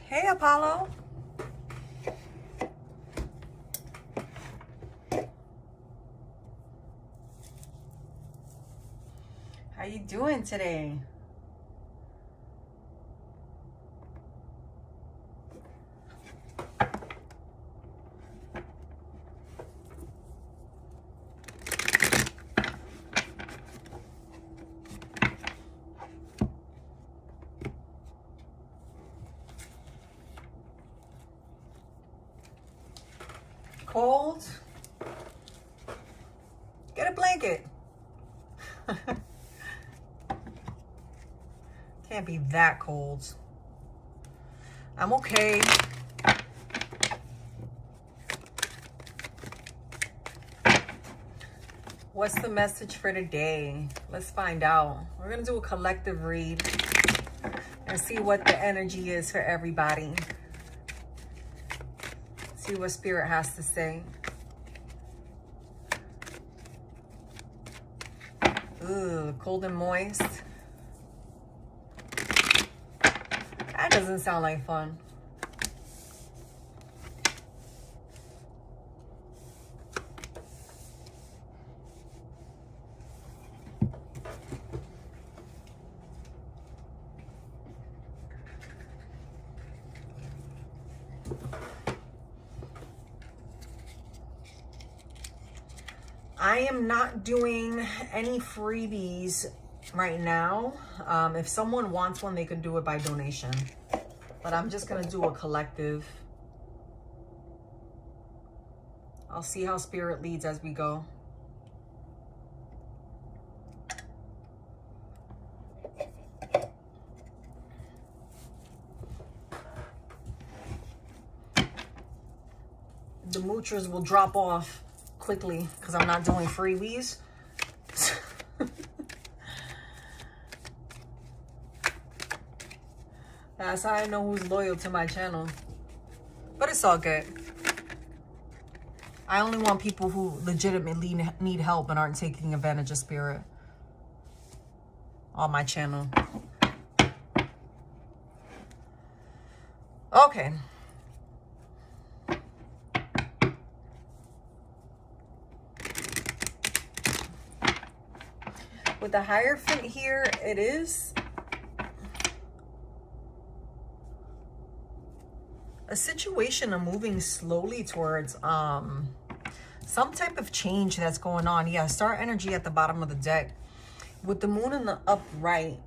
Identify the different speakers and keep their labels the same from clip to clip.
Speaker 1: Hey, Apollo. How you doing today? Cold? Get a blanket. Can't be that cold. I'm okay. What's the message for today? Let's find out. We're going to do a collective read and see what the energy is for everybody. See what Spirit has to say. Ooh, cold and moist. That doesn't sound like fun. I am not doing any freebies right now. If someone wants one, they can do it by donation. But I'm just going to do a collective. I'll see how Spirit leads as we go. The moochers will drop off quickly because I'm not doing freebies. That's how I know who's loyal to my channel. But it's all good. I only want people who legitimately need help and aren't taking advantage of Spirit on my channel. Okay. With the Hierophant here, it is a situation of moving slowly towards some type of change that's going on. Yeah, star energy at the bottom of the deck. With the moon in the upright,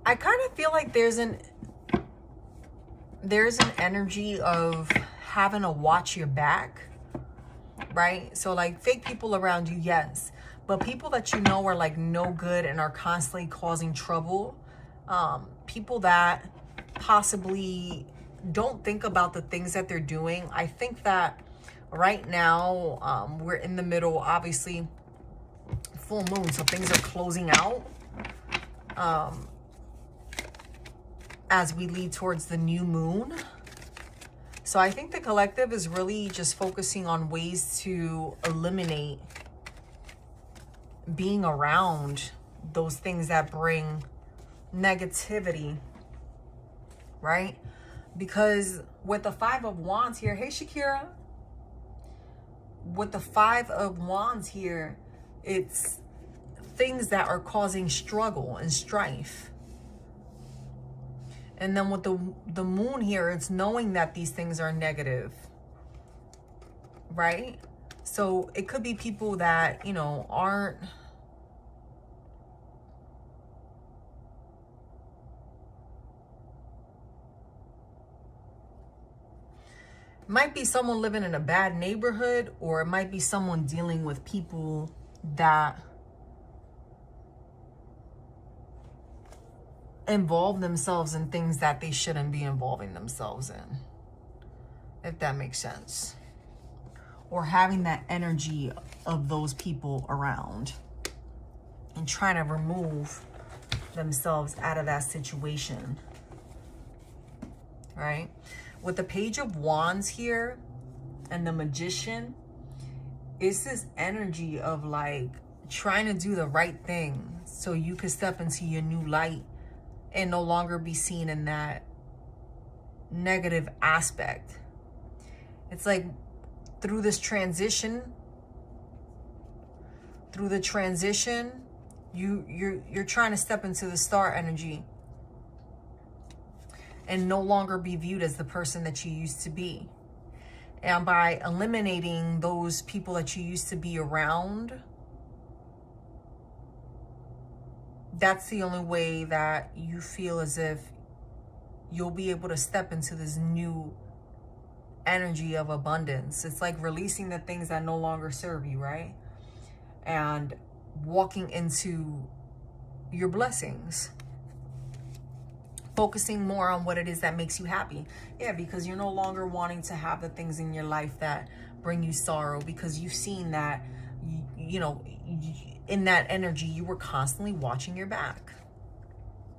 Speaker 1: I kind of feel like there's an energy of having to watch your back, right? So like fake people around you, yes. But people that you know are like no good and are constantly causing trouble. People that possibly don't think about the things that they're doing. I think that right now we're in the middle, obviously, full moon. So things are closing out as we lead towards the new moon. So I think the collective is really just focusing on ways to eliminate being around those things that bring negativity, right? Because with the Five of Wands here, hey Shakira, with the Five of Wands here, it's things that are causing struggle and strife. And then with the moon here, it's knowing that these things are negative, right? So it could be people that, you know, aren't might be someone living in a bad neighborhood, or it might be someone dealing with people that involve themselves in things that they shouldn't be involving themselves in, if that makes sense. Or having that energy of those people around and trying to remove themselves out of that situation, right? right? With the Page of Wands here and the Magician, it's, things are closing out. So things are closing out as we lead towards the new moon. So I think the collective is really just focusing on ways to eliminate being around those things that bring negativity, right? So it could be people that, you know, aren't with the Page of Wands here It's this energy of like trying to do the right thing so you could step into your new light and no longer be seen in that negative aspect. It's like through the transition, you're trying to step into the star energy and no longer be viewed as the person that you used to be. And by eliminating those people that you used to be around, that's the only way that you feel as if you'll be able to step into this new energy of abundance. It's like releasing the things that no longer serve you, right? And walking into your blessings. Focusing more on what it is that makes you happy. Yeah, because you're no longer wanting to have the things in your life that bring you sorrow, because you've seen that, you know, in that energy, you were constantly watching your back.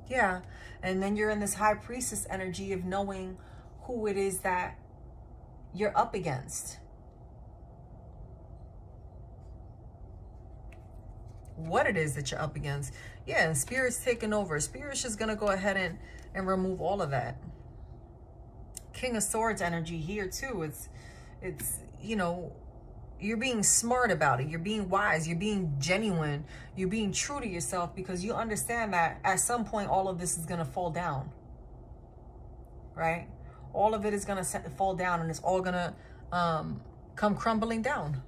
Speaker 1: Yeah. And then you're in this high priestess energy of knowing who it is that you're up against. What it is that you're up against. Yeah, and Spirit's taking over. Spirit's just going to go ahead and remove all of that. King of Swords energy here too. It's, you know, you're being smart about it. You're being wise. You're being genuine. You're being true to yourself, because you understand that at some point all of this is going to fall down. Right? All of it is going to fall down, and it's all going to come crumbling down.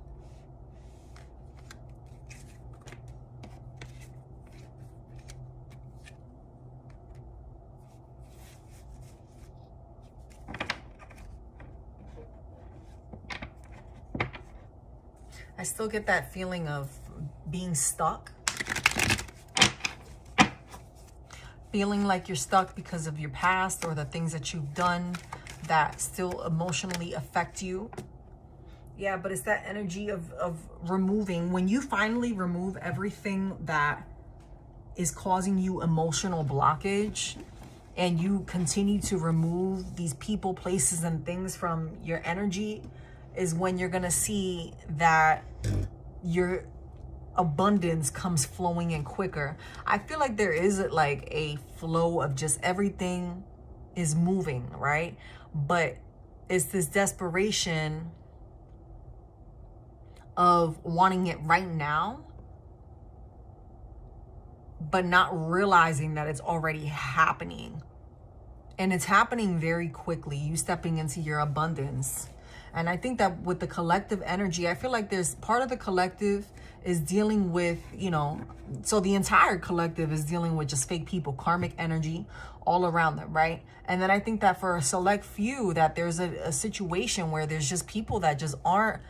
Speaker 1: I still get that feeling of being stuck. Feeling like you're stuck because of your past or the things that you've done that still emotionally affect you. Yeah, but it's that energy of removing. When you finally remove everything that is causing you emotional blockage, and you continue to remove these people, places, and things from your energy, is when you're going to see that your abundance comes flowing in quicker. I feel like there is like a flow of just everything is moving, right? But it's this desperation of wanting it right now, but not realizing that it's already happening. And it's happening very quickly. You stepping into your abundance. And I think that with the collective energy, I feel like there's part of the collective is dealing with, you know, so the entire collective is dealing with just fake people, karmic energy all around them, right? And then I think that for a select few, that there's a situation where there's just people that just aren't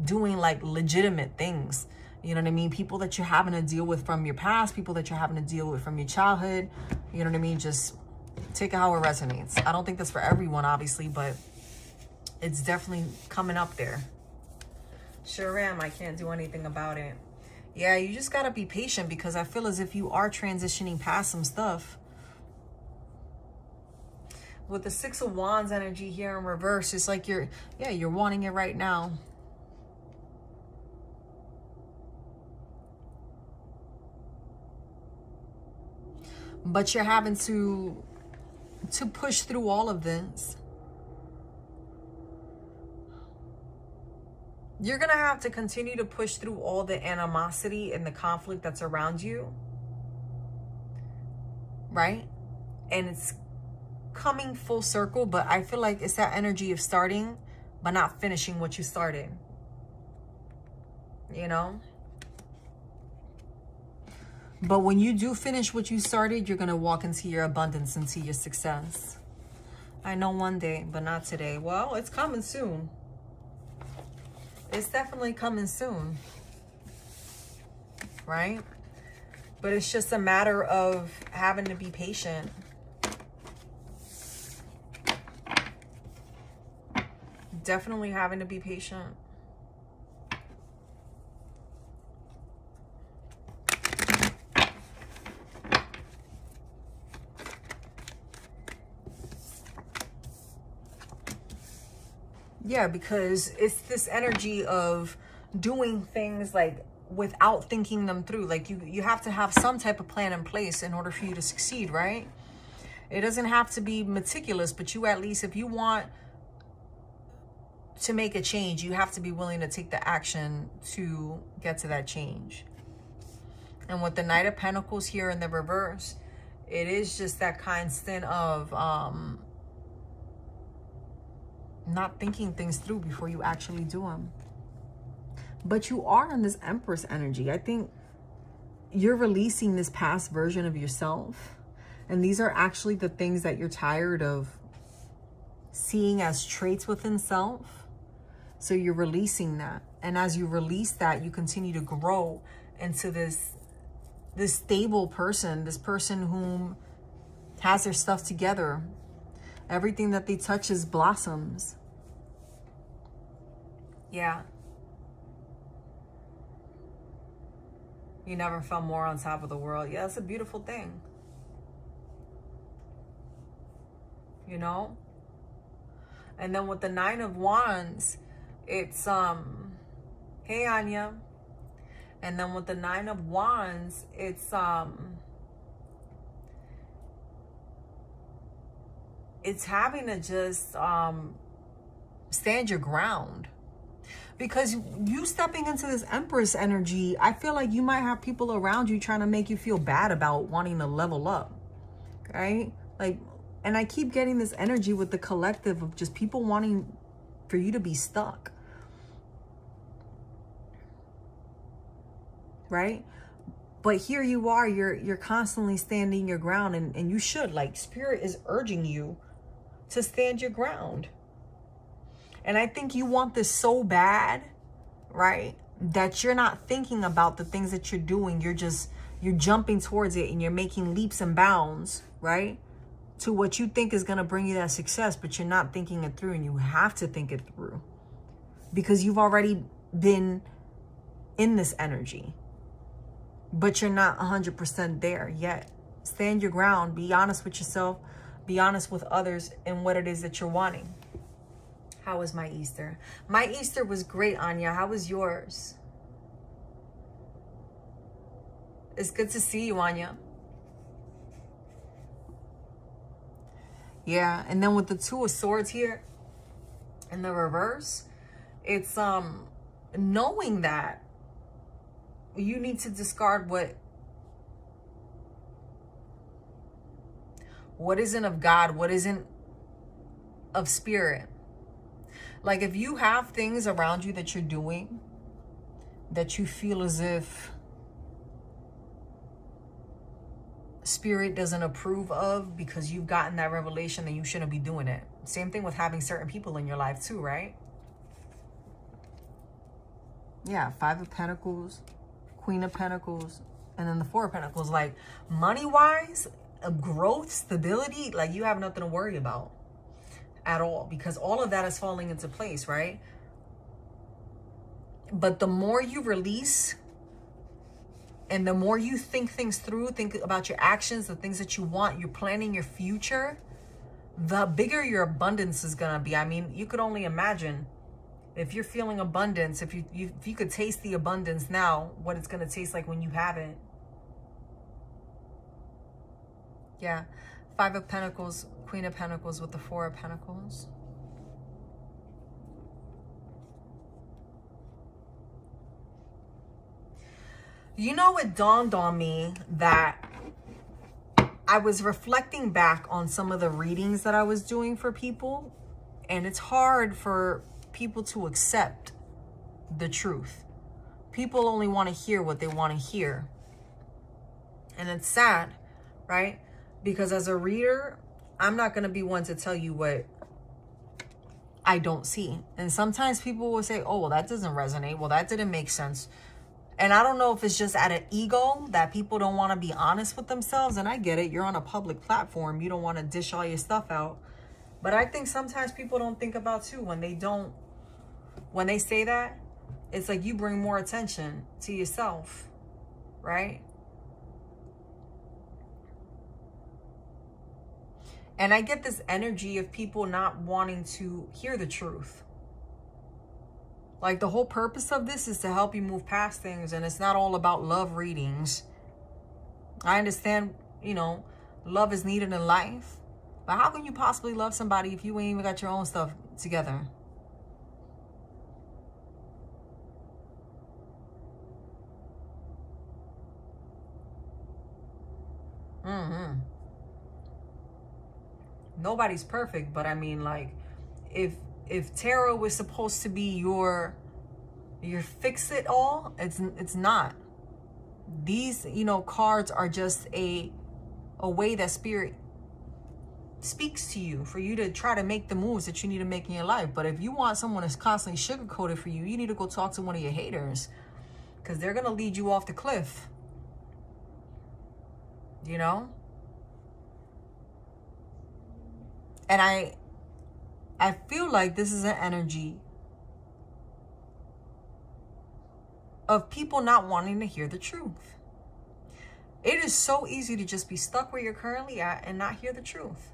Speaker 1: doing like legitimate things. You know what I mean? People that you're having to deal with from your past, people that you're having to deal with from your childhood. You know what I mean? Just take it how it resonates. I don't think that's for everyone, obviously, but it's definitely coming up there. Sure am. I can't do anything about it. Yeah, you just got to be patient, because I feel as if you are transitioning past some stuff. With the Six of Wands energy here in reverse, it's like you're wanting it right now. But you're having to push through all of this. You're going to have to continue to push through all the animosity and the conflict that's around you. Right? And it's coming full circle, but I feel like it's that energy of starting, but not finishing what you started. You know? But when you do finish what you started, you're going to walk into your abundance, into your success. I know one day, but not today. Well, it's coming soon. It's definitely coming soon, right? But it's just a matter of having to be patient. Definitely having to be patient. Yeah, because it's this energy of doing things like without thinking them through. Like you have to have some type of plan in place in order for you to succeed, right? It doesn't have to be meticulous, but you at least, if you want to make a change, you have to be willing to take the action to get to that change. And with the Knight of Pentacles here in the reverse, it is just that constant of not thinking things through before you actually do them. But you are in this Empress energy. I think you're releasing this past version of yourself. And these are actually the things that you're tired of seeing as traits within self. So you're releasing that. And as you release that, you continue to grow into this stable person, this person whom has their stuff together. Everything that they touch is blossoms. Yeah. You never felt more on top of the world. Yeah, it's a beautiful thing. You know? And then with the Nine of Wands, it's hey Anya. And then with the Nine of Wands, it's having to just stand your ground. Because you stepping into this Empress energy, I feel like you might have people around you trying to make you feel bad about wanting to level up. Okay? Like, and I keep getting this energy with the collective of just people wanting for you to be stuck. Right? But here you are, you're constantly standing your ground, and you should. Like, Spirit is urging you to stand your ground. And I think you want this so bad, right? That you're not thinking about the things that you're doing. You're jumping towards it and you're making leaps and bounds, right? To what you think is going to bring you that success, but you're not thinking it through, and you have to think it through. Because you've already been in this energy. But you're not 100% there yet. Stand your ground. Be honest with yourself. Be honest with others and what it is that you're wanting. How was my Easter? My Easter was great, Anya. How was yours? It's good to see you, Anya. Yeah, and then with the Two of Swords here in the reverse, it's knowing that you need to discard what isn't of God, what isn't of spirit. Like, if you have things around you that you're doing that you feel as if spirit doesn't approve of because you've gotten that revelation, then you shouldn't be doing it. Same thing with having certain people in your life too, right? Yeah, Five of Pentacles, Queen of Pentacles, and then the Four of Pentacles. Like, money-wise, growth, stability, like, you have nothing to worry about at all, because all of that is falling into place, right? But the more you release and the more you think things through, think about your actions, the things that you want, you're planning your future, the bigger your abundance is gonna be. I mean, you could only imagine if you're feeling abundance, if you could taste the abundance now, what it's gonna taste like when you have it. Yeah, Five of Pentacles, Queen of Pentacles with the Four of Pentacles. You know, it dawned on me that I was reflecting back on some of the readings that I was doing for people, and it's hard for people to accept the truth. People only want to hear what they want to hear. And it's sad, right? Because as a reader, I'm not going to be one to tell you what I don't see. And sometimes people will say, oh, well, that doesn't resonate. Well, that didn't make sense. And I don't know if it's just out of ego that people don't want to be honest with themselves. And I get it. You're on a public platform. You don't want to dish all your stuff out. But I think sometimes people don't think about too when they say that, it's like you bring more attention to yourself, right? And I get this energy of people not wanting to hear the truth. Like, the whole purpose of this is to help you move past things, and it's not all about love readings. I understand, you know, love is needed in life, but how can you possibly love somebody if you ain't even got your own stuff together? Nobody's perfect, but I mean, like, if tarot was supposed to be your fix it all, it's not. These, you know, cards are just a way that spirit speaks to you for you to try to make the moves that you need to make in your life. But if you want someone that's constantly sugarcoated for you, you need to go talk to one of your haters, because they're gonna lead you off the cliff, you know. And I feel like this is an energy of people not wanting to hear the truth. It is so easy to just be stuck where you're currently at and not hear the truth.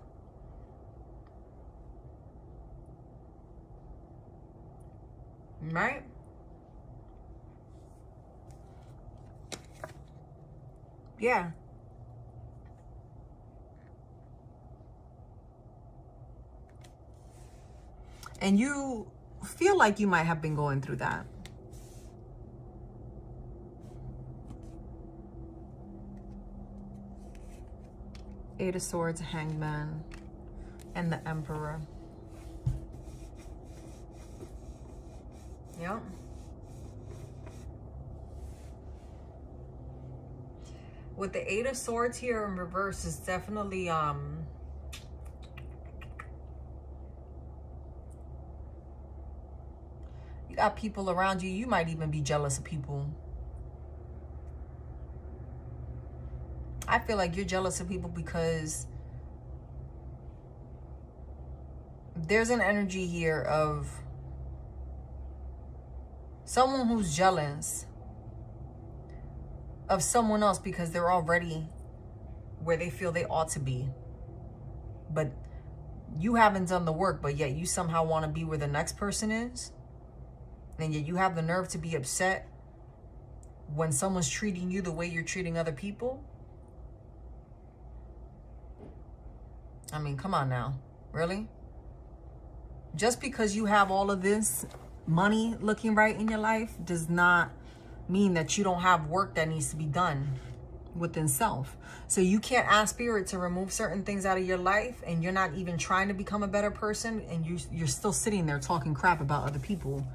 Speaker 1: Right? Yeah. And you feel like you might have been going through that. Eight of Swords, Hangman, and the Emperor. Yep. With the Eight of Swords here in reverse is definitely you got people around you. You might even be jealous of people. I feel like you're jealous of people because there's an energy here of someone who's jealous of someone else because they're already where they feel they ought to be. But you haven't done the work, but yet you somehow want to be where the next person is. And yet you have the nerve to be upset when someone's treating you the way you're treating other people. I mean, come on now. Really? Just because you have all of this money looking right in your life does not mean that you don't have work that needs to be done within self. So you can't ask spirit to remove certain things out of your life, and you're not even trying to become a better person, and you're still sitting there talking crap about other people.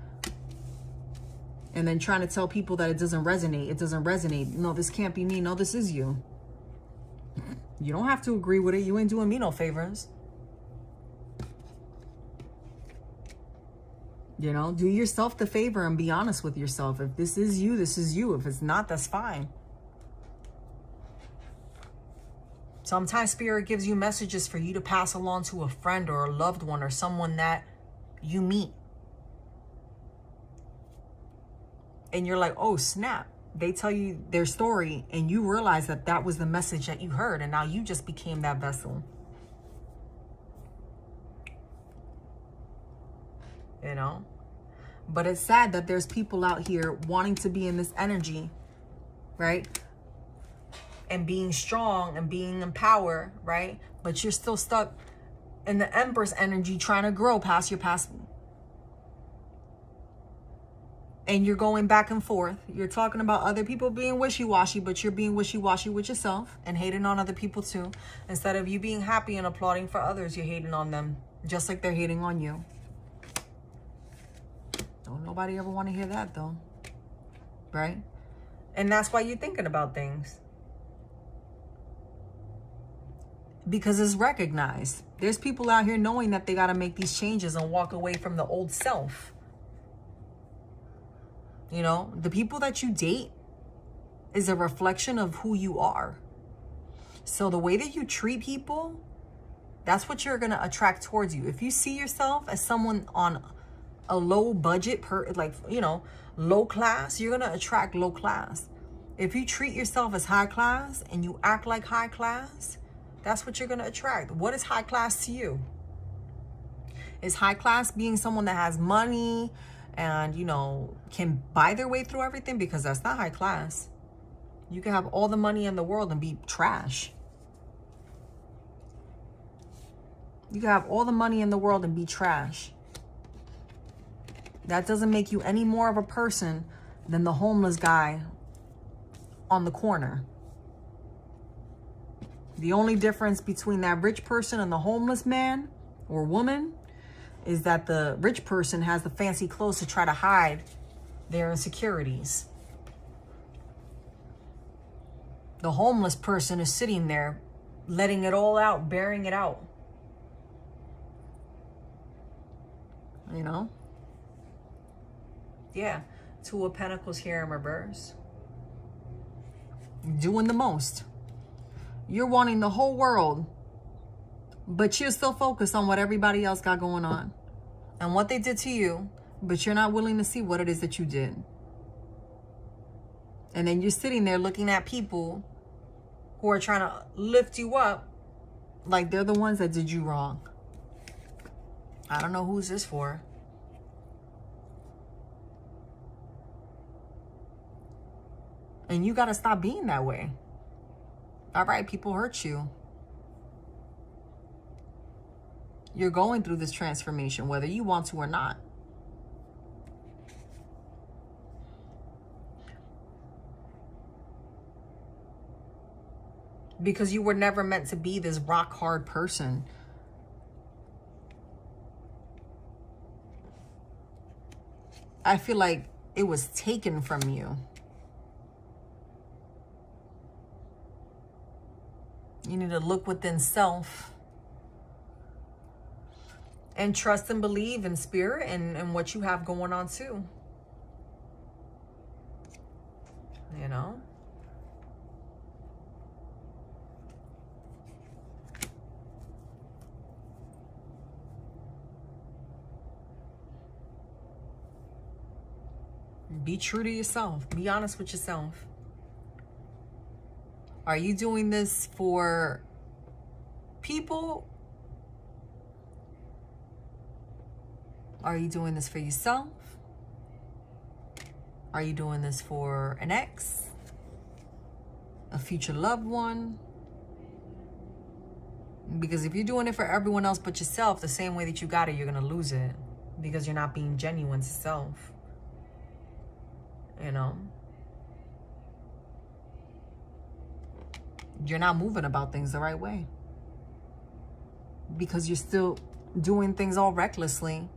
Speaker 1: And then trying to tell people that it doesn't resonate. It doesn't resonate. No, this can't be me. No, this is you. You don't have to agree with it. You ain't doing me no favors. You know, do yourself the favor and be honest with yourself. If this is you, this is you. If it's not, that's fine. Sometimes spirit gives you messages for you to pass along to a friend or a loved one or someone that you meet. And you're like, oh, snap. They tell you their story and you realize that that was the message that you heard, and now you just became that vessel. You know? But it's sad that there's people out here wanting to be in this energy, right? And being strong and being in power, right? But you're still stuck in the Empress energy trying to grow past your past. And you're going back and forth. You're talking about other people being wishy-washy, but you're being wishy-washy with yourself and hating on other people too. Instead of you being happy and applauding for others, you're hating on them, just like they're hating on you. Don't nobody ever want to hear that though, right? And that's why you're thinking about things. Because it's recognized. There's people out here knowing that they got to make these changes and walk away from the old self. You know, the people that you date is a reflection of who you are. So the way that you treat people, that's what you're going to attract towards you. If you see yourself as someone on a low budget, low class, you're going to attract low class. If you treat yourself as high class and you act like high class, that's what you're going to attract. What is high class to you? Is high class being someone that has money, and, you know, can buy their way through everything, because that's not high class. You can have all the money in the world and be trash. You can have all the money in the world and be trash. That doesn't make you any more of a person than the homeless guy on the corner. The only difference between that rich person and the homeless man or woman is that the rich person has the fancy clothes to try to hide their insecurities. The homeless person is sitting there, letting it all out, bearing it out. You know? Yeah. Two of Pentacles here in reverse. Doing the most. You're wanting the whole world, but you're still focused on what everybody else got going on and what they did to you, but you're not willing to see what it is that you did. And then you're sitting there looking at people who are trying to lift you up like they're the ones that did you wrong. I don't know who's this for. And you got to stop being that way. All right, people hurt you. You're going through this transformation, whether you want to or not. Because you were never meant to be this rock hard person. I feel like it was taken from you. You need to look within self and trust and believe in spirit and what you have going on too. You know? Be true to yourself. Be honest with yourself. Are you doing this for people? Are you doing this for yourself? Are you doing this for an ex? A future loved one? Because if you're doing it for everyone else but yourself, the same way that you got it, you're going to lose it. Because you're not being genuine to self. You know? You're not moving about things the right way. Because you're still doing things all recklessly.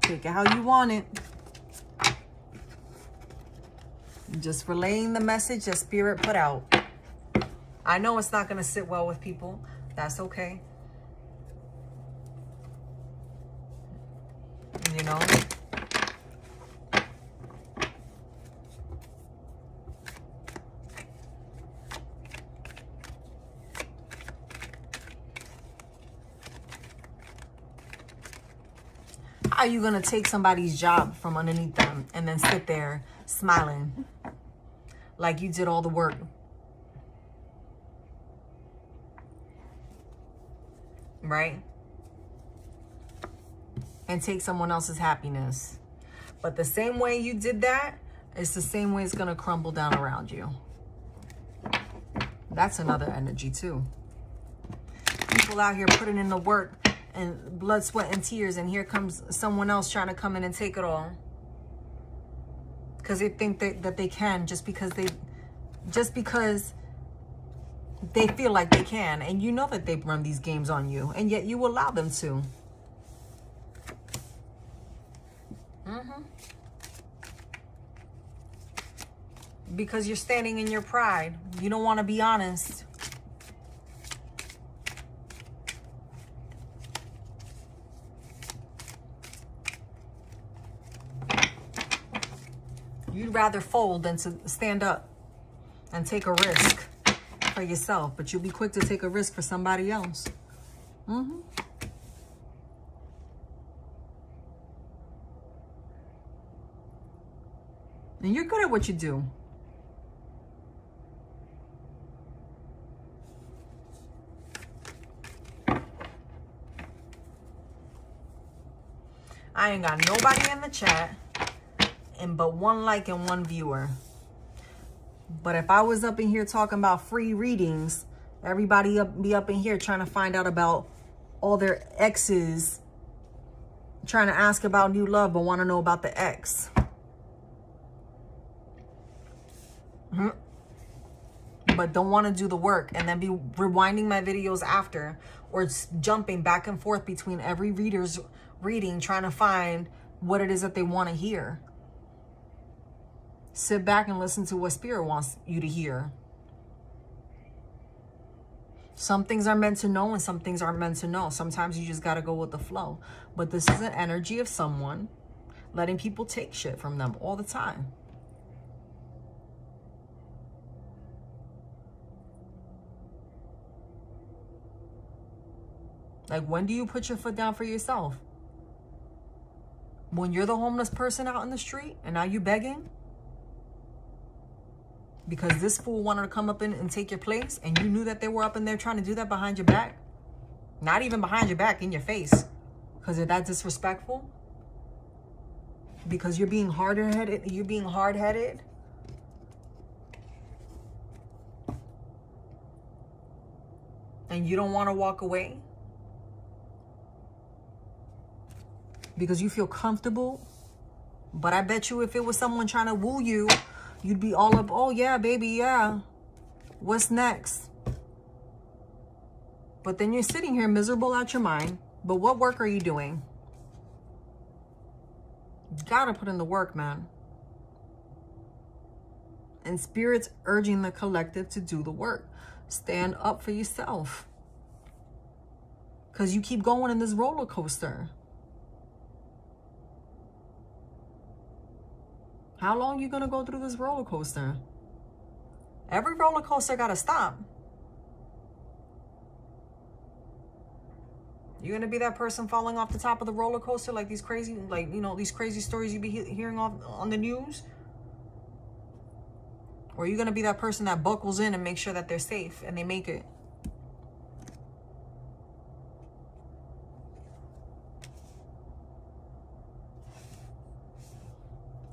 Speaker 1: Take it how you want it. Just relaying the message that spirit put out. I know it's not going to sit well with people. That's okay. You know? How are you going to take somebody's job from underneath them and then sit there smiling like you did all the work? Right? And take someone else's happiness. But the same way you did that, it's the same way it's going to crumble down around you. That's another energy too. People out here putting in the work and blood, sweat, and tears, and here comes someone else trying to come in and take it all. Because they think that they can just because they feel like they can, and you know that they run these games on you, and yet you allow them to. Because you're standing in your pride. You don't want to be honest. You'd rather fold than to stand up and take a risk for yourself, but you'll be quick to take a risk for somebody else. And you're good at what you do. I ain't got nobody in the chat and but one like and one viewer. But if I was up in here talking about free readings, everybody be up in here trying to find out about all their exes, trying to ask about new love, but want to know about the ex. But don't want to do the work and then be rewinding my videos after or jumping back and forth between every reader's reading, trying to find what it is that they want to hear. Sit back and listen to what Spirit wants you to hear. Some things are meant to know and some things aren't meant to know. Sometimes you just got to go with the flow. But this is an energy of someone letting people take shit from them all the time. Like, when do you put your foot down for yourself? When you're the homeless person out in the street and now you begging? Because this fool wanted to come up in and take your place and you knew that they were up in there trying to do that behind your back? Not even behind your back, in your face. Because they're that disrespectful? Because you're being hard-headed? You're being hard-headed? And you don't want to walk away? Because you feel comfortable? But I bet you if it was someone trying to woo you, you'd be all up, oh yeah, baby, yeah. What's next? But then you're sitting here miserable out your mind. But what work are you doing? You gotta put in the work, man. And Spirit's urging the collective to do the work. Stand up for yourself. Because you keep going in this roller coaster. How long you gonna go through this roller coaster? Every roller coaster gotta stop. You're gonna be that person falling off the top of the roller coaster like these crazy, like, you know, these crazy stories you be hearing on the news? Or are you gonna be that person that buckles in and makes sure that they're safe and they make it?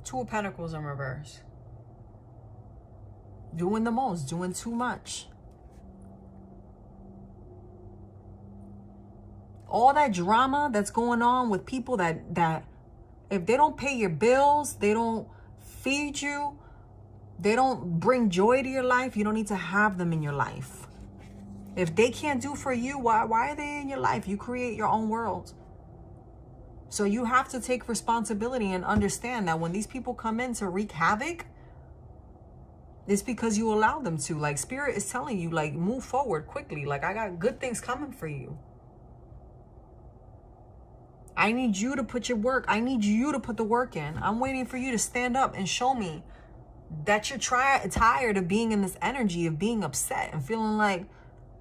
Speaker 1: Two of Pentacles in reverse. Doing the most, doing too much. All that drama that's going on with people that if they don't pay your bills, they don't feed you, they don't bring joy to your life, you don't need to have them in your life. If they can't do for you, why are they in your life? You create your own world. So you have to take responsibility and understand that when these people come in to wreak havoc, it's because you allow them to. Like, Spirit is telling you, like, move forward quickly. Like, I got good things coming for you. I need you to put your work. I need you to put the work in. I'm waiting for you to stand up and show me that you're tired of being in this energy of being upset and feeling like,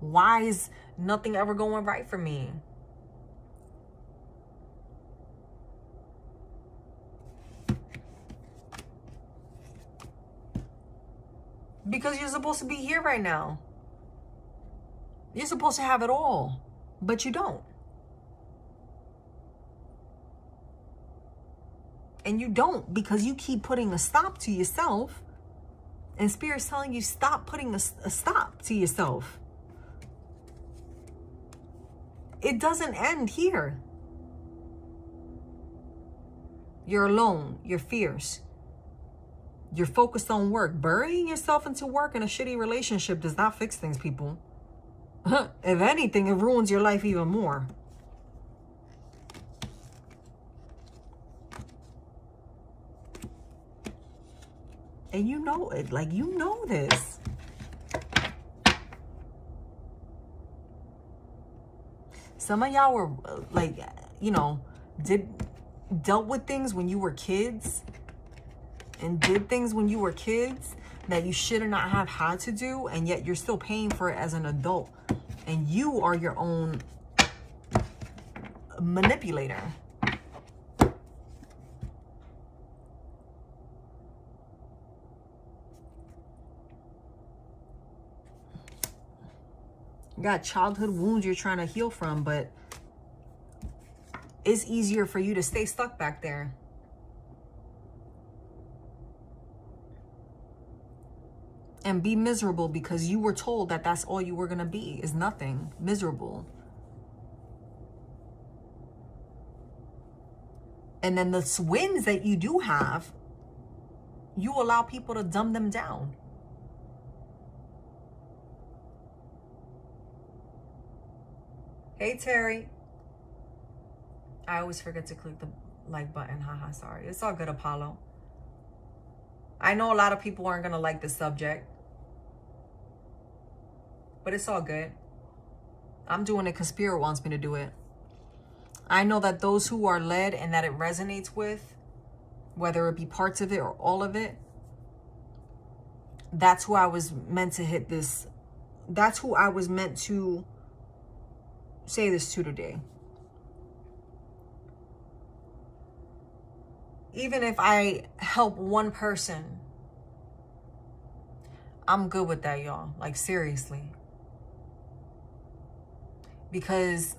Speaker 1: why is nothing ever going right for me? Because you're supposed to be here right now. You're supposed to have it all, but you don't. And you don't because you keep putting a stop to yourself. And Spirit's telling you, stop putting a stop to yourself. It doesn't end here. You're alone. You're fierce. You're focused on work. Burying yourself into work in a shitty relationship does not fix things, people. If anything, it ruins your life even more. And you know it. Like, you know this. Some of y'all were, like, you know, dealt with things when you were kids. And did things when you were kids that you should not have had to do, and yet you're still paying for it as an adult. And you are your own manipulator. You got childhood wounds you're trying to heal from, but it's easier for you to stay stuck back there. And be miserable because you were told that that's all you were going to be, is nothing. Miserable. And then the wins that you do have, you allow people to dumb them down. Hey, Terry. I always forget to click the like button. Haha, sorry. It's all good, Apollo. I know a lot of people aren't going to like this subject, but it's all good. I'm doing it because Spirit wants me to do it. I know that those who are led and that it resonates with, whether it be parts of it or all of it, that's who I was meant to hit this. That's who I was meant to say this to today. Even if I help one person, I'm good with that, y'all. Like, seriously. Because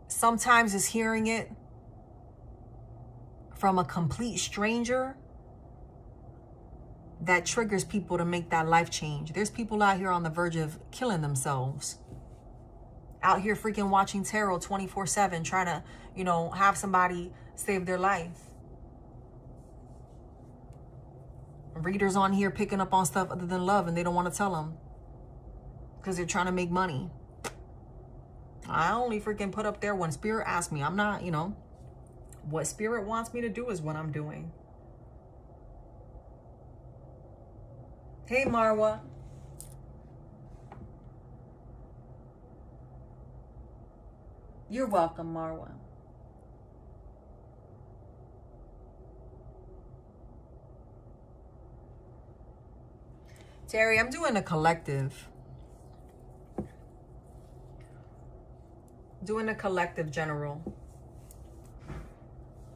Speaker 1: sometimes it's hearing it from a complete stranger that triggers people to make that life change. There's people out here on the verge of killing themselves. Out here freaking watching tarot 24/7, trying to, you know, have somebody save their life. Readers on here picking up on stuff other than love, and they don't want to tell them because they're trying to make money. I only freaking put up there when Spirit asks me. I'm not, you know, what Spirit wants me to do is what I'm doing. Hey, Marwa. You're welcome, Marwa. Terry, I'm doing a collective. Doing a collective general.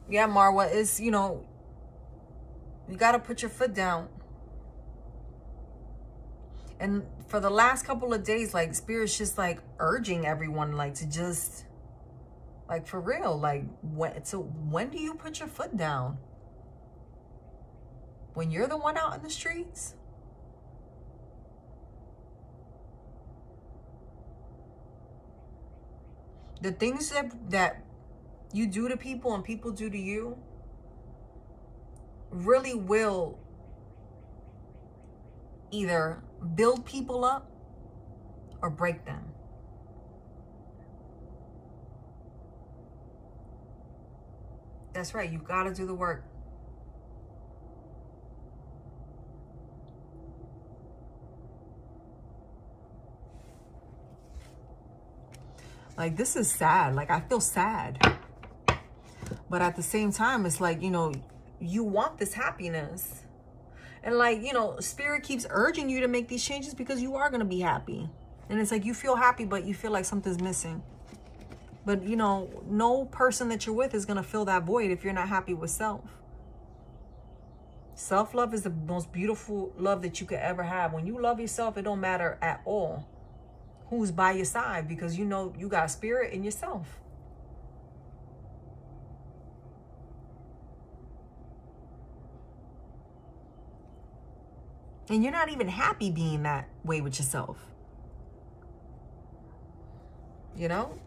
Speaker 1: Yeah, Marwa, is, you know, you got to put your foot down. And for the last couple of days, like, Spirit's just like urging everyone, like, to just, like, for real, like, when do you put your foot down? When you're the one out in the streets? The things that you do to people and people do to you really will either build people up or break them. That's right. You got to do the work. Like, this is sad. Like, I feel sad. But at the same time, it's like, you know, you want this happiness. And like, you know, Spirit keeps urging you to make these changes because you are going to be happy. And it's like, you feel happy, but you feel like something's missing. But, you know, no person that you're with is going to fill that void if you're not happy with self. Self-love is the most beautiful love that you could ever have. When you love yourself, it don't matter at all who's by your side, because you know you got Spirit in yourself. And you're not even happy being that way with yourself. You know?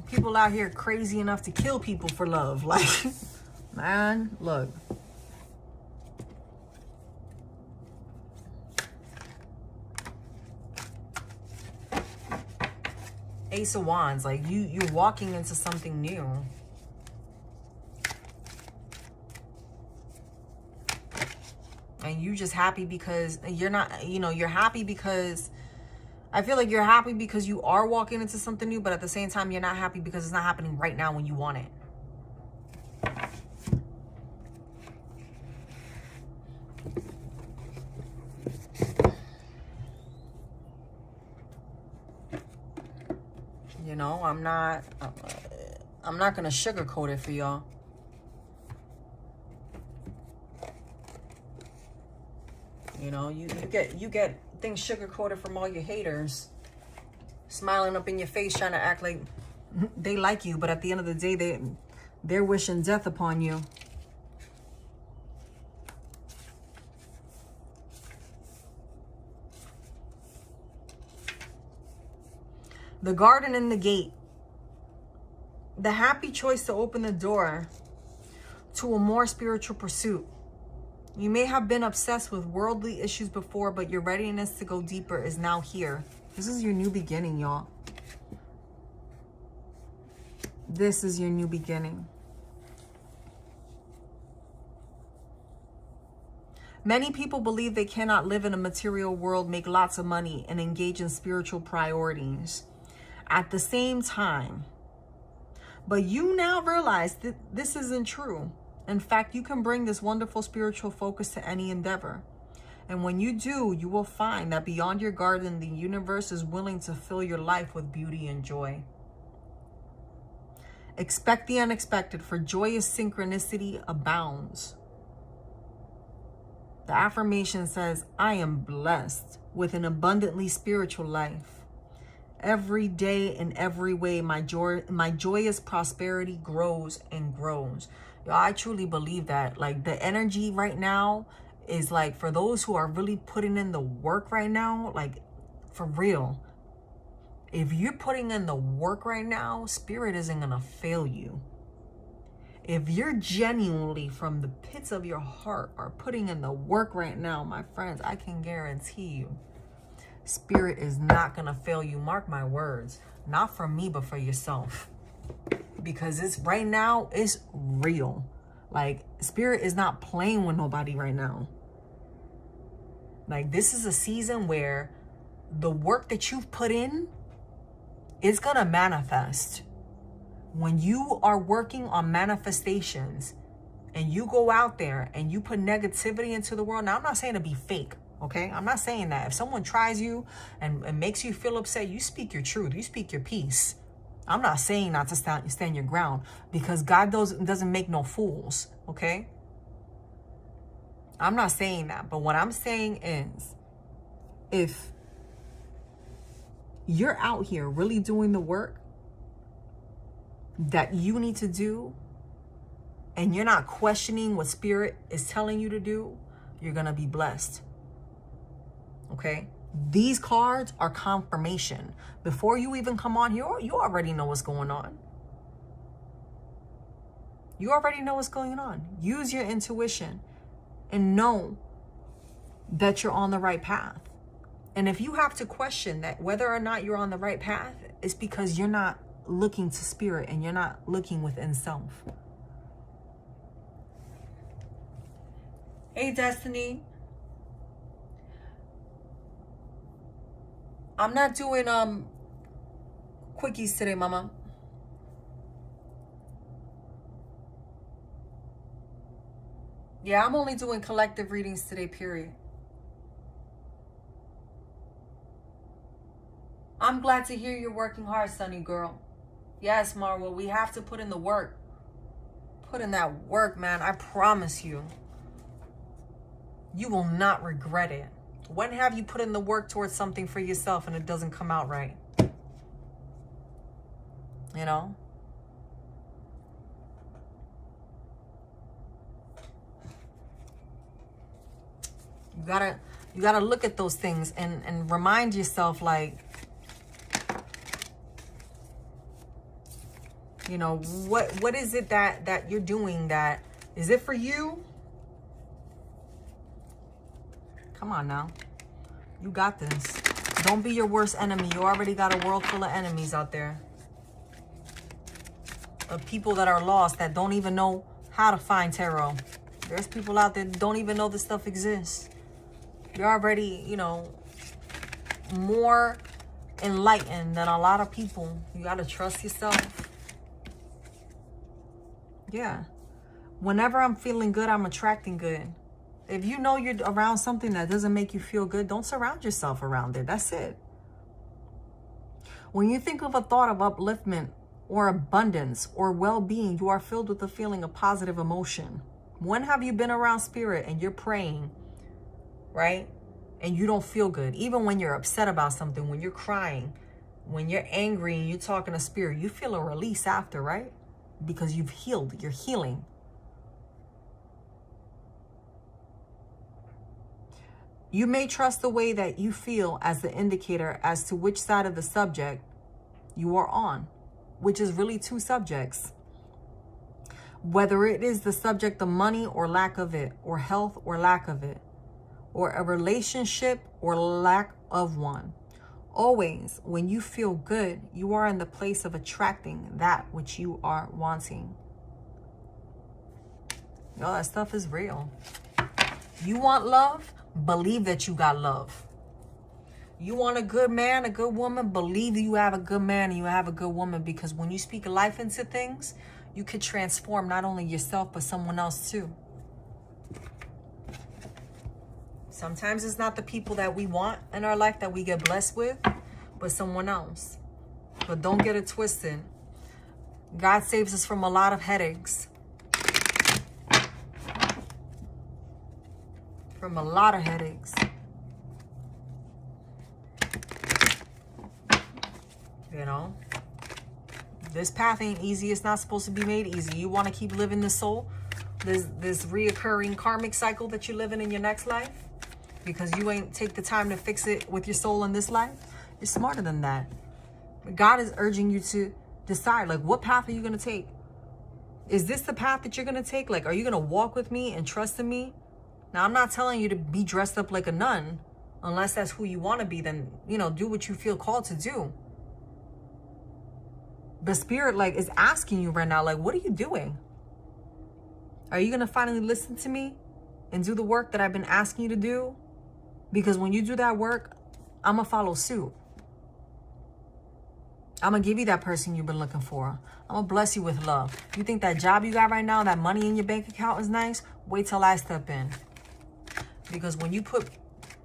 Speaker 1: People out here crazy enough to kill people for love. Like, man, look. Ace of Wands, like you're walking into something new. And you just happy because you're not, you know, you're happy because I feel like you're happy because you are walking into something new, but at the same time, you're not happy because it's not happening right now when you want it. You know, I'm not going to sugarcoat it for y'all. You know, you get things sugar-coated from all your haters. Smiling up in your face, trying to act like they like you, but at the end of the day, they're wishing death upon you. The garden and the gate. The happy choice to open the door to a more spiritual pursuit. You may have been obsessed with worldly issues before, but your readiness to go deeper is now here. This is your new beginning, y'all. This is your new beginning. Many people believe they cannot live in a material world, make lots of money, and engage in spiritual priorities at the same time. But you now realize that this isn't true. In fact, you can bring this wonderful spiritual focus to any endeavor. And when you do, you will find that beyond your garden, the universe is willing to fill your life with beauty and joy. Expect the unexpected, for joyous synchronicity abounds. The affirmation says, I am blessed with an abundantly spiritual life. Every day in every way, my joyous prosperity grows and grows. Yo, I truly believe that. Like, the energy right now is like, for those who are really putting in the work right now, like, for real. If you're putting in the work right now, spirit isn't going to fail you. If you're genuinely from the pits of your heart are putting in the work right now, my friends, I can guarantee you, spirit is not going to fail you. Mark my words. Not for me, but for yourself. Because it's right now, it's real. Like, spirit is not playing with nobody right now. Like, this is a season where the work that you've put in is going to manifest. When you are working on manifestations and you go out there and you put negativity into the world. Now, I'm not saying to be fake, okay? I'm not saying that. If someone tries you and makes you feel upset, you speak your truth. You speak your peace. I'm not saying not to stand your ground, because God doesn't make no fools, okay? I'm not saying that. But what I'm saying is, if you're out here really doing the work that you need to do, and you're not questioning what spirit is telling you to do, you're going to be blessed. Okay? These cards are confirmation. Before you even come on here, you already know what's going on. You already know what's going on. Use your intuition and know that you're on the right path. And if you have to question that whether or not you're on the right path, it's because you're not looking to spirit and you're not looking within self. Hey, Destiny. I'm not doing quickies today, mama. Yeah, I'm only doing collective readings today, period. I'm glad to hear you're working hard, Sunny girl. Yes, Marwa, we have to put in the work. Put in that work, man. I promise you. You will not regret it. When have you put in the work towards something for yourself and it doesn't come out right? You know? You gotta look at those things and remind yourself, like, you know, what is it that you're doing that, is it for you? Come on now. You got this. Don't be your worst enemy. You already got a world full of enemies out there. Of people that are lost, that don't even know how to find tarot. There's people out there that don't even know this stuff exists. You're already, you know, more enlightened than a lot of people. You got to trust yourself. Yeah. Whenever I'm feeling good, I'm attracting good. If you know you're around something that doesn't make you feel good, don't surround yourself around it. That's it. When you think of a thought of upliftment or abundance or well-being, you are filled with a feeling of positive emotion. When have you been around spirit and you're praying, right? And you don't feel good? Even when you're upset about something, when you're crying, when you're angry and you're talking to spirit, you feel a release after, right? Because you've healed, you're healing. You may trust the way that you feel as the indicator as to which side of the subject you are on, which is really two subjects. Whether it is the subject of money or lack of it, or health or lack of it, or a relationship or lack of one. Always, when you feel good, you are in the place of attracting that which you are wanting. Yo, that stuff is real. You want love? Believe that you got love. You want a good man, a good woman? Believe that you have a good man and you have a good woman, because when you speak life into things, you could transform not only yourself, but someone else too. Sometimes it's not the people that we want in our life that we get blessed with, but someone else. But don't get it twisted. God saves us from a lot of headaches. From a lot of headaches. You know? This path ain't easy. It's not supposed to be made easy. You want to keep living this soul, this reoccurring karmic cycle that you're living in your next life, because you ain't take the time to fix it with your soul in this life. You're smarter than that. God is urging you to decide, like, what path are you going to take? Is this the path that you're going to take? Like, are you going to walk with me and trust in me? Now, I'm not telling you to be dressed up like a nun, unless that's who you want to be. Then, you know, do what you feel called to do. But spirit, like, is asking you right now, like, what are you doing? Are you going to finally listen to me and do the work that I've been asking you to do? Because when you do that work, I'm going to follow suit. I'm going to give you that person you've been looking for. I'm going to bless you with love. You think that job you got right now, that money in your bank account is nice? Wait till I step in. Because when you put,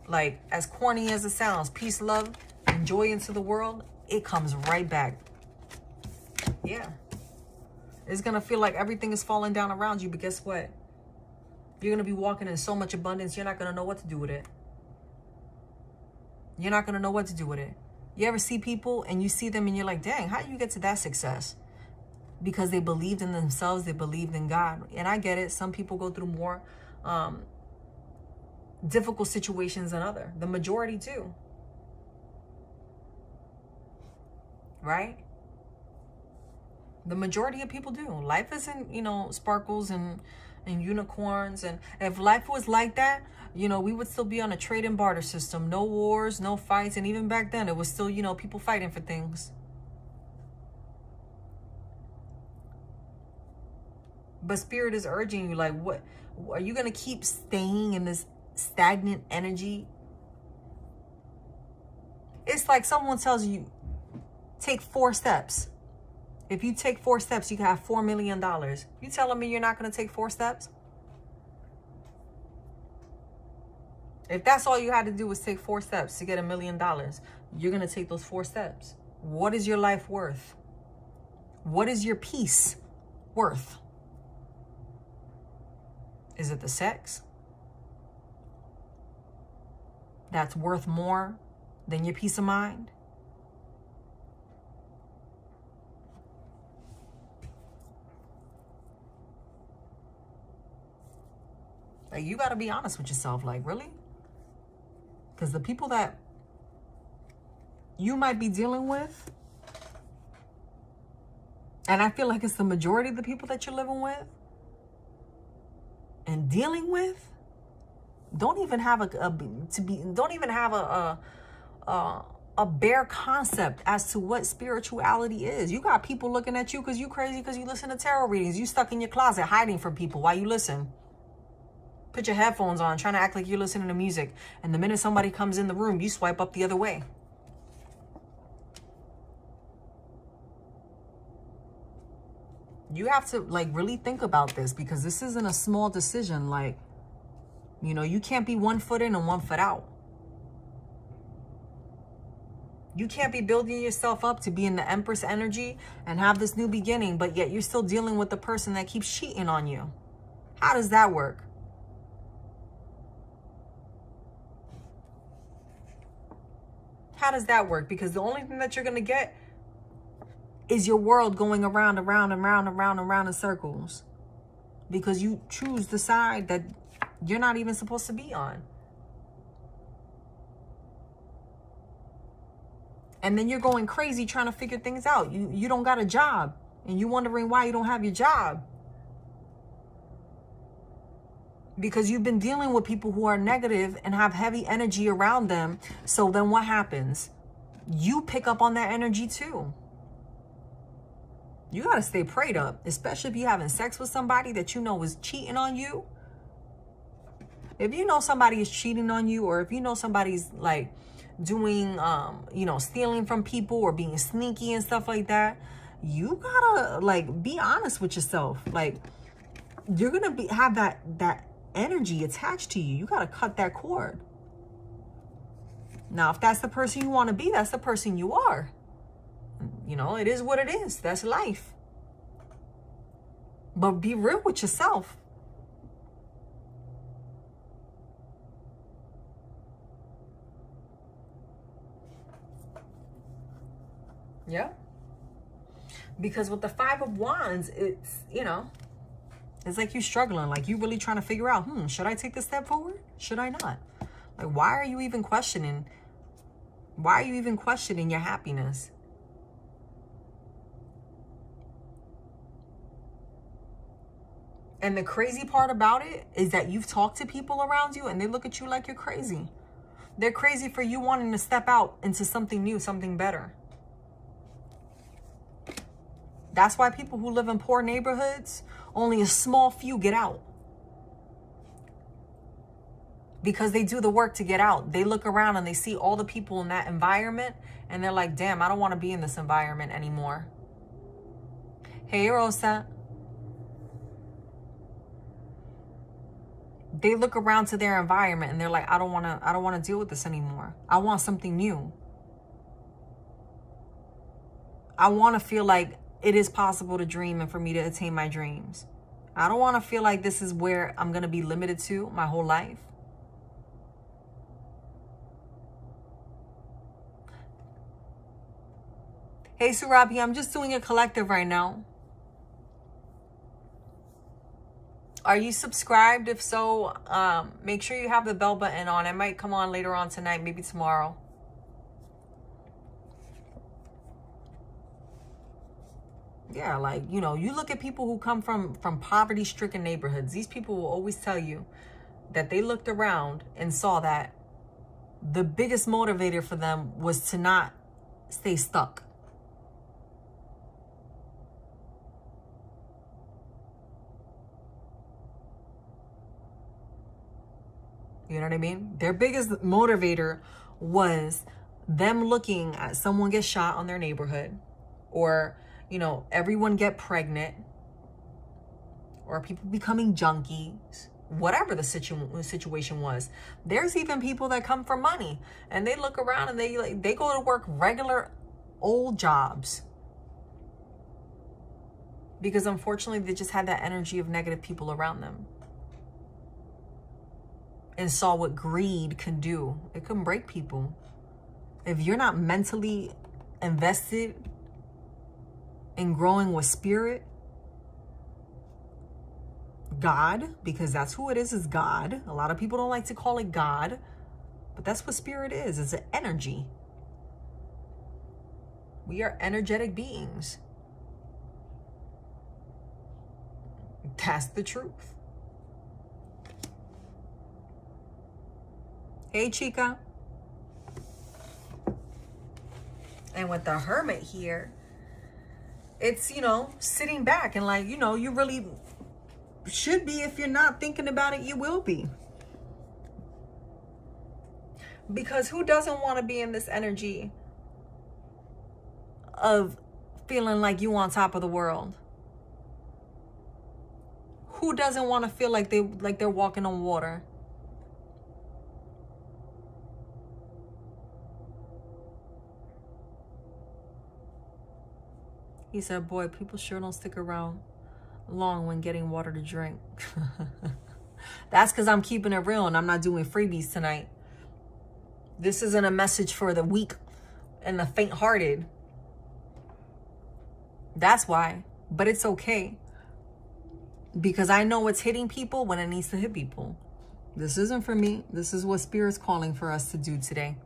Speaker 1: like, as corny as it sounds, peace, love, and joy into the world, it comes right back. Yeah. It's going to feel like everything is falling down around you, but guess what? You're going to be walking in so much abundance, you're not going to know what to do with it. You're not going to know what to do with it. You ever see people and you see them and you're like, dang, how do you get to that success? Because they believed in themselves, they believed in God. And I get it. Some people go through more difficult situations than others. The majority do. Right? The majority of people do. Life isn't, you know, sparkles and unicorns. And if life was like that, you know, we would still be on a trade and barter system. No wars, no fights. And even back then, it was still, you know, people fighting for things. But spirit is urging you, like, what? Are you going to keep staying in this stagnant energy? It's like someone tells you, take 4 steps. If you take 4 steps, you can have $4 million. You telling me you're not going to take 4 steps? If that's all you had to do was take 4 steps to get $1 million, you're going to take those 4 steps. What is your life worth? What is your peace worth? Is it the sex that's worth more than your peace of mind? Like, you got to be honest with yourself. Like, really? Because the people that you might be dealing with, and I feel like it's the majority of the people that you're living with and dealing with, don't even have a bare concept as to what spirituality is. You got people looking at you because you crazy because you listen to tarot readings. You stuck in your closet hiding from people while you listen. Put your headphones on, trying to act like you're listening to music. And the minute somebody comes in the room, you swipe up the other way. You have to, like, really think about this, because this isn't a small decision. Like, you know, you can't be 1 foot in and 1 foot out. You can't be building yourself up to be in the Empress energy and have this new beginning, but yet you're still dealing with the person that keeps cheating on you. How does that work? How does that work? Because the only thing that you're going to get is your world going around and round and round and round and round in circles. Because you choose the side that you're not even supposed to be on. And then you're going crazy trying to figure things out. You don't got a job. And you're wondering why you don't have your job. Because you've been dealing with people who are negative and have heavy energy around them. So then what happens? You pick up on that energy too. You got to stay prayed up. Especially if you're having sex with somebody that you know is cheating on you. If you know somebody is cheating on you, or if you know somebody's like doing, stealing from people or being sneaky and stuff like that, you gotta like be honest with yourself. Like, you're gonna have that energy attached to you. You gotta cut that cord. Now, if that's the person you want to be, that's the person you are. It is what it is. That's life. But be real with yourself. Yeah. Because with the Five of Wands, it's, it's like you're struggling. Like you really trying to figure out, should I take this step forward? Should I not? Like, why are you even questioning? Why are you even questioning your happiness? And the crazy part about it is that you've talked to people around you and they look at you like you're crazy. They're crazy for you wanting to step out into something new, something better. That's why people who live in poor neighborhoods, only a small few get out. Because they do the work to get out. They look around and they see all the people in that environment and they're like, damn, I don't want to be in this environment anymore. Hey, Rosa. They look around to their environment and they're like, I don't want to deal with this anymore. I want something new. I want to feel like it is possible to dream and for me to attain my dreams. I don't want to feel like this is where I'm going to be limited to my whole life. Hey, Surabi, I'm just doing a collective right now. Are you subscribed? If so, make sure you have the bell button on. It might come on later on tonight, maybe tomorrow. Yeah, like, you look at people who come from poverty-stricken neighborhoods. These people will always tell you that they looked around and saw that the biggest motivator for them was to not stay stuck. You know what I mean? Their biggest motivator was them looking at someone get shot on their neighborhood, or, everyone get pregnant, or people becoming junkies, whatever the situation was. There's even people that come for money and they look around and they go to work regular old jobs because unfortunately they just had that energy of negative people around them. And saw what greed can do. It can break people. If you're not mentally invested in growing with spirit, God, because that's who it is God. A lot of people don't like to call it God, but that's what spirit is. It's an energy. We are energetic beings. That's the truth. Hey, Chica. And with the Hermit here, it's, sitting back and like, you really should be. If you're not thinking about it, you will be. Because who doesn't want to be in this energy of feeling like you on top of the world? Who doesn't want to feel like they're walking on water? He said, boy, people sure don't stick around long when getting water to drink. That's because I'm keeping it real and I'm not doing freebies tonight. This isn't a message for the weak and the faint-hearted. That's why. But it's okay. Because I know what's hitting people when it needs to hit people. This isn't for me. This is what Spirit's calling for us to do today.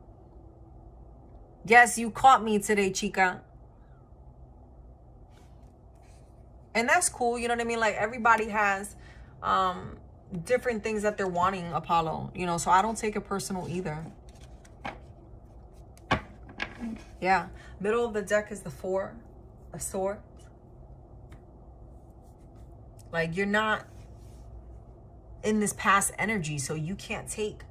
Speaker 1: Yes, you caught me today, chica. And that's cool. You know what I mean? Like, everybody has different things that they're wanting, Apollo. You know, so I don't take it personal either. Yeah. Middle of the deck is the 4 of Swords. Like, you're not in this past energy, so you can't take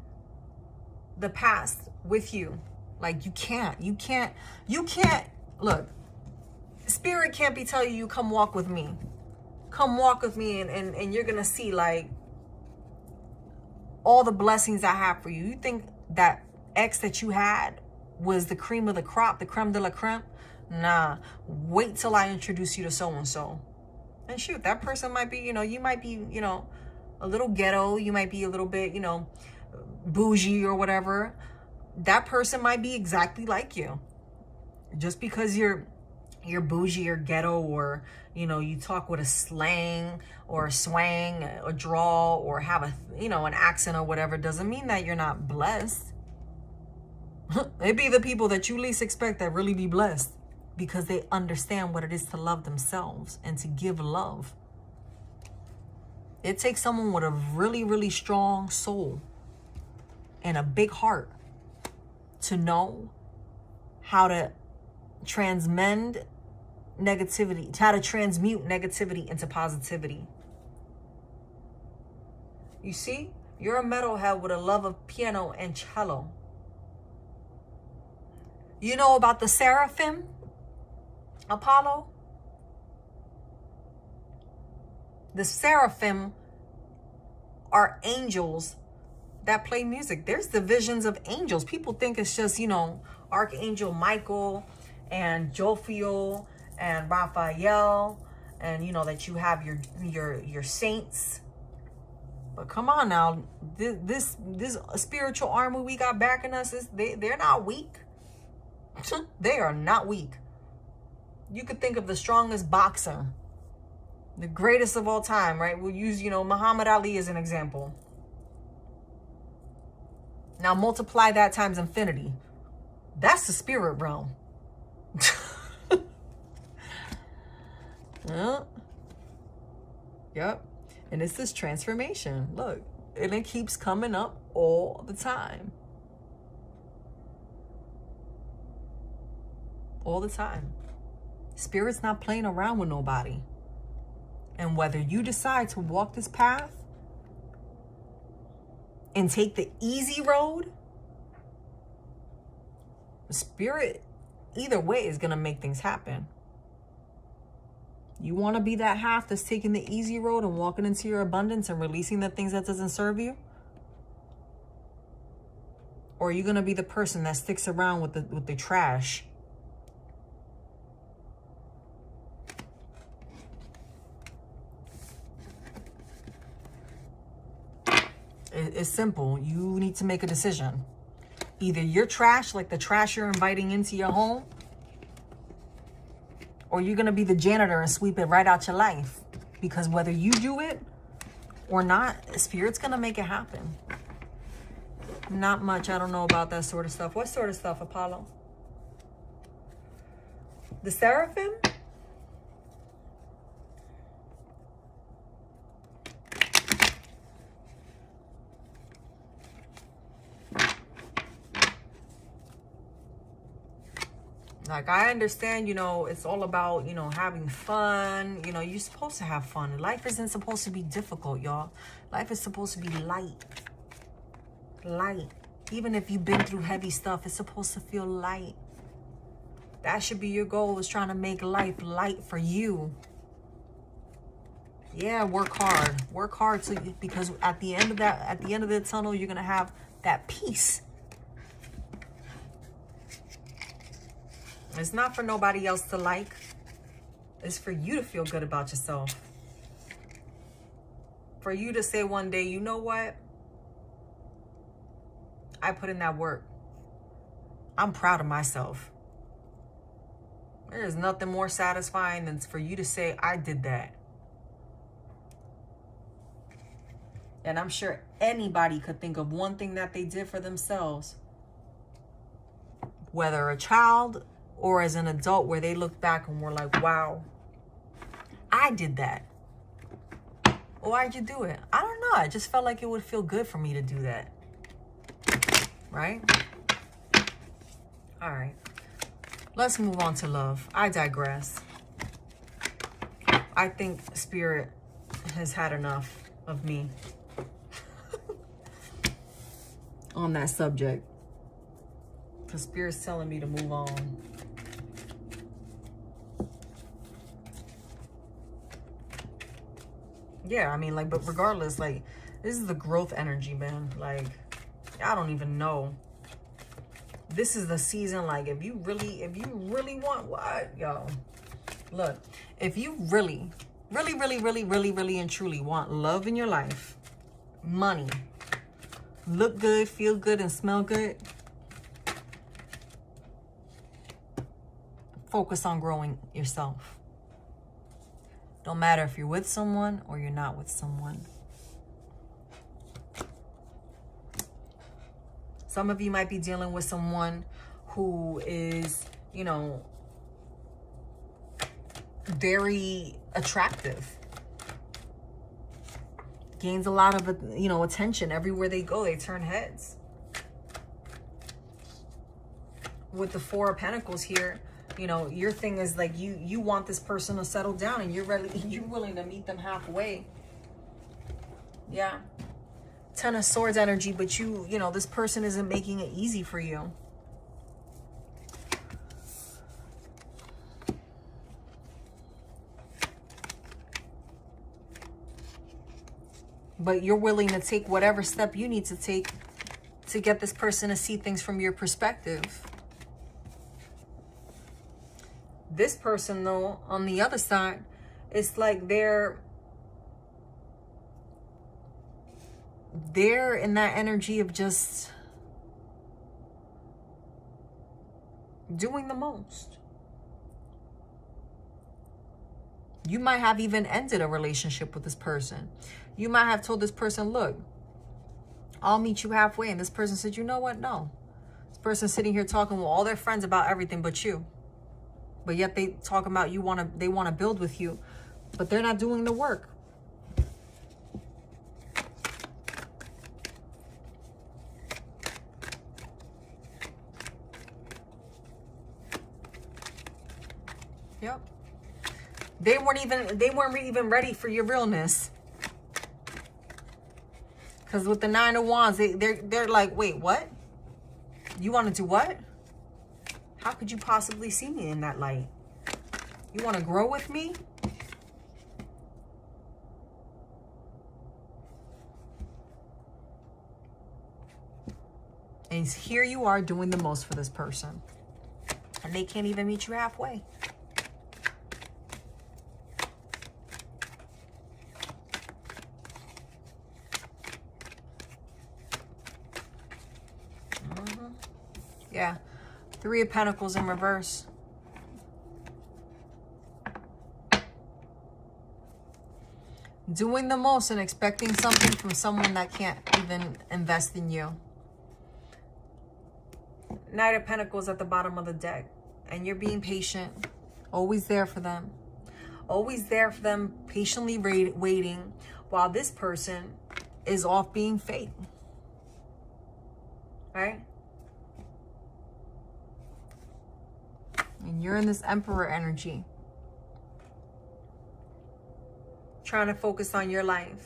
Speaker 1: the past with you. Like, you can't. Look, Spirit can't be telling you, come walk with me. Come walk with me and you're going to see, like, all the blessings I have for you. You think that ex that you had was the cream of the crop, the creme de la creme? Nah. Wait till I introduce you to so-and-so. And shoot, that person might be, you know, you might be, you know, a little ghetto. You might be a little bit, you know, bougie or whatever. That person might be exactly like you. Just because you're bougie or ghetto, or, you know, you talk with a slang or a swang, a drawl, or have a, you know, an accent or whatever, doesn't mean that you're not blessed. It be the people that you least expect that really be blessed, because they understand what it is to love themselves and to give love. It takes someone with a really, really strong soul and a big heart to know how to transmend negativity, how to transmute negativity into positivity. You see, you're a metalhead with a love of piano and cello. You know about the seraphim, Apollo? The seraphim are angels that play music. There's divisions of angels. People think it's just, you know, Archangel Michael and Jophiel and Raphael, and, you know, that you have your saints. But come on now, this spiritual army we got backing us, they're not weak. They are not weak. You could think of the strongest boxer, the greatest of all time, right? We'll use, you know, Muhammad Ali as an example. Now multiply that times infinity. That's the spirit realm. Yep. And it's this transformation. Look, and it keeps coming up all the time. All the time. Spirit's not playing around with nobody. And whether you decide to walk this path and take the easy road, Spirit, either way, is going to make things happen. You want to be that half that's taking the easy road and walking into your abundance and releasing the things that doesn't serve you? Or are you going to be the person that sticks around with the trash? It's simple. You need to make a decision. Either you're trash, like the trash you're inviting into your home, or you're going to be the janitor and sweep it right out your life. Because whether you do it or not, Spirit's going to make it happen. Not much. I don't know about that sort of stuff. What sort of stuff, Apollo? The seraphim? Like, I understand, you know, it's all about, you know, having fun. You know, you're supposed to have fun. Life isn't supposed to be difficult, y'all. Life is supposed to be light. Light. Even if you've been through heavy stuff, it's supposed to feel light. That should be your goal, is trying to make life light for you. Yeah, work hard. Work hard because at the end of the tunnel, you're going to have that peace. It's not for nobody else to like. It's for you to feel good about yourself. For you to say one day, you know what? I put in that work. I'm proud of myself. There is nothing more satisfying than for you to say, I did that. And I'm sure anybody could think of one thing that they did for themselves, whether a child or as an adult, where they look back and were like, wow, I did that. Why'd you do it? I don't know. I just felt like it would feel good for me to do that. Right? All right. Let's move on to love. I digress. I think Spirit has had enough of me on that subject. Because Spirit's telling me to move on. Yeah, I mean, like, but regardless, like, this is the growth energy, man. Like, I don't even know. This is the season, like, if you really want what, yo, look, if you really and truly want love in your life, money, look good, feel good, and smell good, focus on growing yourself. Don't matter if you're with someone or you're not with someone. Some of you might be dealing with someone who is, you know, very attractive. Gains a lot of, you know, attention. Everywhere they go, they turn heads. With the Four of Pentacles here, you know, your thing is like you want this person to settle down, and you're willing to meet them halfway. Yeah. Ten of Swords energy, but you know, this person isn't making it easy for you. But you're willing to take whatever step you need to take to get this person to see things from your perspective. This person, though, on the other side, it's like they're in that energy of just doing the most. You might have even ended a relationship with this person. You might have told this person, look, I'll meet you halfway. And this person said, you know what? No. This person's sitting here talking with all their friends about everything but you. But yet they talk about they want to build with you, but they're not doing the work. Yep. They weren't even ready for your realness. Because with the Nine of Wands, they're like, wait, what? You want to do what? How could you possibly see me in that light? You want to grow with me? And here you are doing the most for this person. And they can't even meet you halfway. Yeah. Three of Pentacles in reverse. Doing the most and expecting something from someone that can't even invest in you. Knight of Pentacles at the bottom of the deck. And you're being patient. Always there for them. Always there for them, patiently waiting while this person is off being fake. Right? And you're in this Emperor energy. Trying to focus on your life.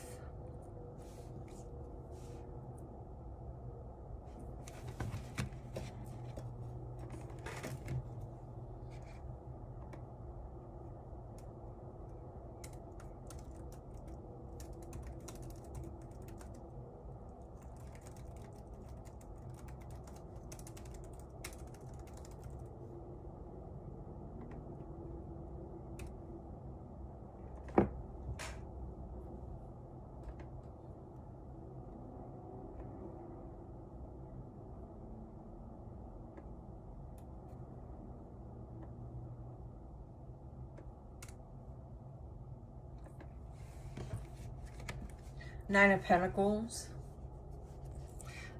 Speaker 1: Nine of Pentacles.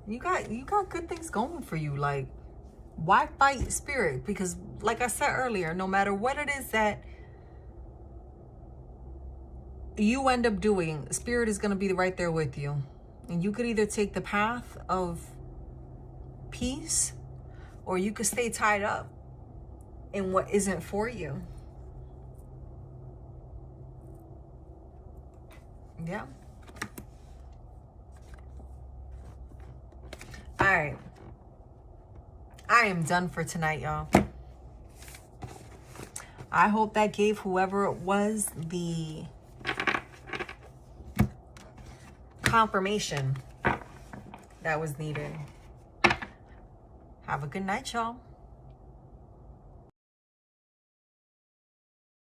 Speaker 1: You got good things going for you. Like, why fight Spirit? Because like I said earlier, no matter what it is that you end up doing, Spirit is going to be right there with you. And you could either take the path of peace, or you could stay tied up in what isn't for you. Yeah. All right. I am done for tonight, y'all. I hope that gave whoever it was the confirmation that was needed. Have a good night, y'all.